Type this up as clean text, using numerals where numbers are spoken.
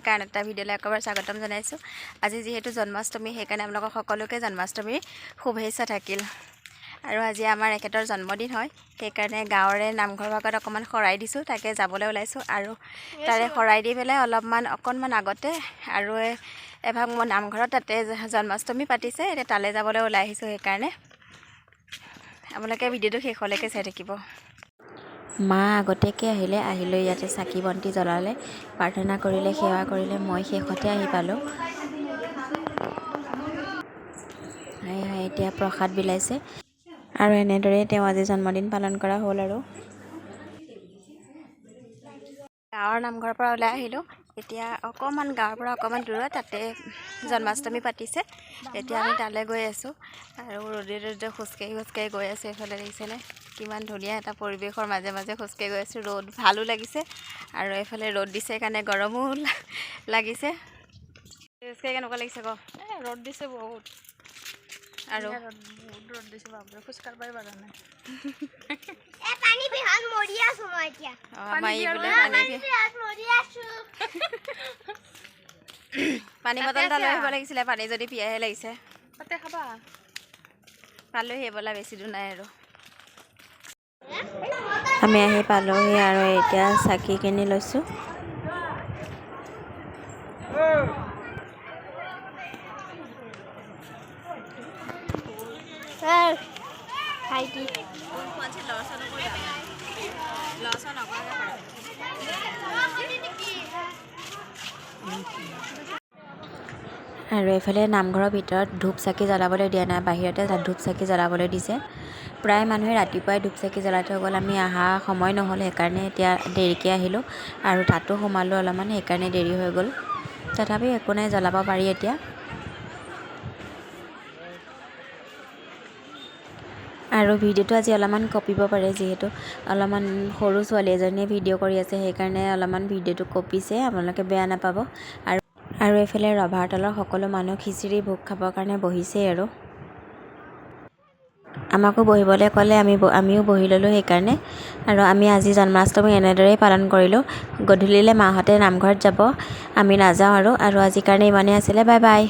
নতুনকৈ আন এটা ভিডিঅ'লৈ একেবাৰে স্বাগতম জনাইছোঁ। আজি যিহেতু জন্মাষ্টমী সেইকাৰণে আপোনালোকক সকলোকে জন্মাষ্টমীৰ শুভেচ্ছা থাকিল। আৰু আজি আমাৰ এখেতৰ জন্মদিন হয়, সেইকাৰণে গাঁৱৰে নামঘৰ ভাগত অকণমান শৰাই দিছোঁ, তাকে যাবলৈ ওলাইছোঁ। আৰু তাৰে শৰাই দি পেলাই অকণমান আগতে আৰু এভাগ মোৰ নামঘৰত তাতে জন্মাষ্টমী পাতিছে, এতিয়া তালৈ যাবলৈ ওলাই আহিছোঁ। সেইকাৰণে আপোনালোকে ভিডিঅ'টো শেষলৈকে চাই থাকিব। মা আগতীয়াকৈ আহিলে ইয়াতে চাকি বন্তি জ্বলালে, প্ৰাৰ্থনা কৰিলে, সেৱা কৰিলে। মই শেষতে আহি পালোঁ। এতিয়া প্ৰসাদ বিলাইছে আৰু এনেদৰে তেওঁ আজি জন্মদিন পালন কৰা হ'ল। আৰু গাঁৱৰ নামঘৰৰ পৰা ওলাই আহিলোঁ। এতিয়া গাঁৱৰ পৰা অকণমান দূৰত তাতে জন্মাষ্টমী পাতিছে। এতিয়া আমি তালৈ গৈ আছোঁ আৰু ৰ'দে খোজকাঢ়ি গৈ আছোঁ। এইফালে দেখিছেনে কিমান ধুনীয়া এটা পৰিৱেশৰ মাজে মাজে খোজকাঢ়ি গৈ আছোঁ। ৰ'দ ভালো লাগিছে আৰু এইফালে ৰ'দ দিছে কাৰণে গৰমো লাগিছে। খোজকাঢ়ি কেনেকুৱা লাগিছে ক? ৰ'দ দিছে বহুত আৰু ৰ'দ দিছে, বাপৰে খোজ কাঢ়িবই পৰা নাই। পানী বটল এটা লৈ আহিব লাগিছিলে, পানী যদি পিয়াহে লাগিছে। তাতে খাবা পালোহি বোলা, বেছি দূৰ নাই আৰু। আমি আহি পালোহি আৰু এতিয়া চাকি কিনি লৈছোঁ। আৰু এইফালে নামঘৰৰ ভিতৰত ধূপ চাকি জ্বলাবলৈ দিয়া নাই, বাহিৰতে তাত ধূপ চাকি জ্বলাবলৈ দিছে। প্ৰায় মানুহে ৰাতিপুৱাই ধূপ চাকি জ্বলাই থৈ গ'ল। আমি অহা সময় নহ'ল, সেইকাৰণে এতিয়া দেৰিকৈ আহিলোঁ আৰু তাতো সোমালোঁ অলপমান, সেইকাৰণে দেৰি হৈ গ'ল। তথাপিও একো নাই, জ্বলাব পাৰি এতিয়া। আৰু ভিডিঅ'টো আজি অলপমান কঁপিব পাৰে, যিহেতু অলপমান সৰু ছোৱালী এজনীয়ে ভিডিঅ' কৰি আছে, সেইকাৰণে অলপমান ভিডিঅ'টো কঁপিছে, আপোনালোকে বেয়া নাপাব। আৰু এইফালে ৰভাৰ তলৰ সকলো মানুহ খিচিৰি ভোগ খাবৰ কাৰণে বহিছেই। আৰু আমাকো বহিবলৈ ক'লে, আমিও বহি ল'লোঁ সেইকাৰণে। আৰু আমি আজি জন্মাষ্টমী এনেদৰেই পালন কৰিলোঁ। গধূলিলৈ মাহঁতে নামঘৰত যাব, আমি নাযাওঁ। আৰু আজিৰ কাৰণে ইমানেই আছিলে। Bye bye.